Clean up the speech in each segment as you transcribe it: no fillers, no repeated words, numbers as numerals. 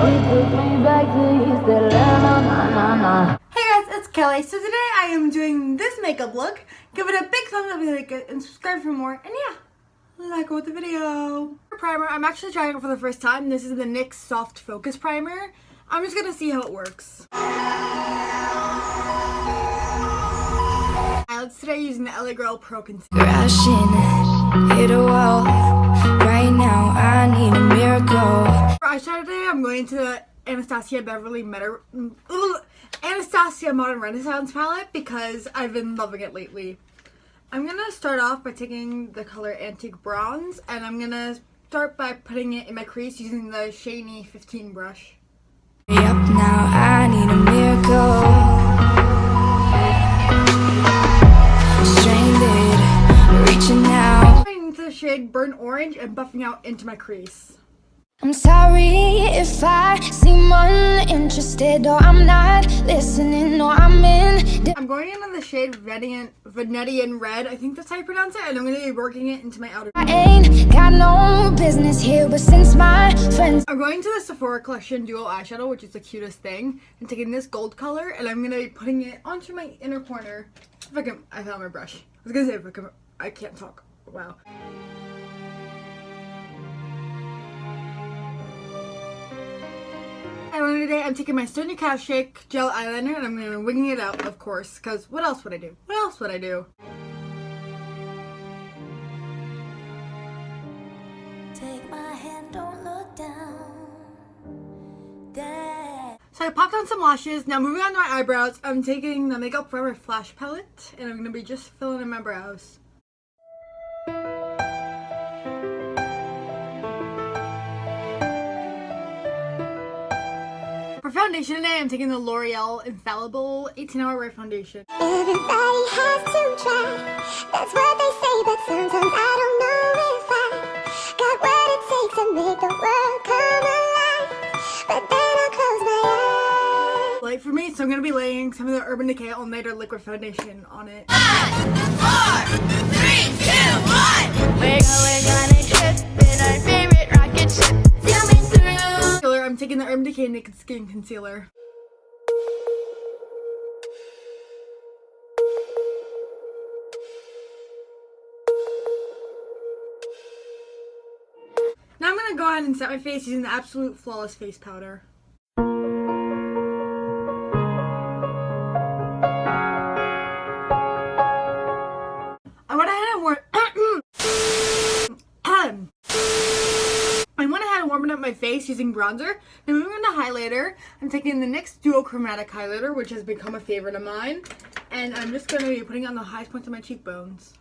Hey guys, it's Kelly. So today I am doing this makeup look. Give it a big thumbs up if you like it and subscribe for more. And yeah, let's go with the video. Primer, I'm actually trying it for the first time. This is the NYX Soft Focus Primer. I'm just gonna see how it works. Eyelids today using the LA Girl Pro Concealer. Crashing, hit a wall. Right now, I need a miracle. For eyeshadow today, I'm going to the Anastasia Modern Renaissance palette because I've been loving it lately. I'm gonna start off by taking the color Antique Bronze, and I'm gonna start by putting it in my crease using the Shiny 15 brush. Up now, I need a miracle. Stranded, reaching out. I'm into the shade Burnt Orange and buffing out into my crease. I'm sorry if I seem uninterested or I'm not listening or I'm in. I'm going into the shade Venetian Red, I think that's how you pronounce it, and I'm going to be working it into my outer. I ain't got no business here, but since my friends. I'm going to the Sephora Collection Duo Eyeshadow, which is the cutest thing, and taking this gold color, and I'm going to be putting it onto my inner corner. If I can, I found my brush. I was going to say if I can, I can't talk. Wow. And today I'm taking my Sonia Cash Shake gel eyeliner and I'm going to be winging it out, of course, because what else would I do? What else would I do? Take my hand, don't look down. So I popped on some lashes. Now moving on to my eyebrows, I'm taking the Makeup Forever Flash Palette and I'm going to be just filling in my brows. For foundation today, I'm taking the L'Oreal Infallible 18-Hour Wear Foundation. Everybody has to try, that's what they say, but sometimes I don't know if I got what it takes to make the world come alive, but then I'll close my eyes. Light for me, so I'm going to be laying some of the Urban Decay All Nighter Liquid Foundation on it. 5, 4, 3, 2, 1. We're going on a trip in our favorite rocket ship. Zooming through. I'm taking the Urban Decay Naked Skin Concealer. Now I'm going to go ahead and set my face using the Absolute Flawless Face Powder. I went ahead and warmed up my face using bronzer. Now moving on to highlighter, I'm taking the NYX Duo Chromatic Highlighter, which has become a favorite of mine, and I'm just going to be putting it on the highest points of my cheekbones.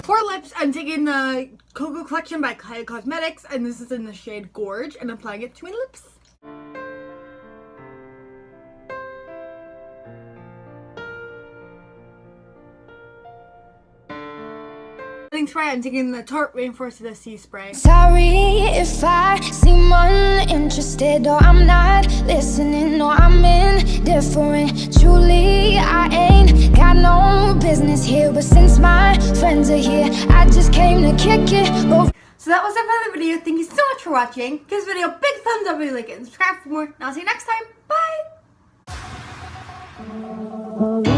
For lips, I'm taking the Cocoa Collection by Kylie Cosmetics, and this is in the shade Gorge, and I'm applying it to my lips. Spray, I'm taking the Tarte Rainforest of the Sea spray. Sorry if I seem uninterested or I'm not listening or I'm indifferent. Truly, I ain't got no business here, but since my friends are here, I just came to kick it. So that was it for the video. Thank you so much for watching. Give this video a big thumbs up if you like it and subscribe for more. And I'll see you next time. Bye!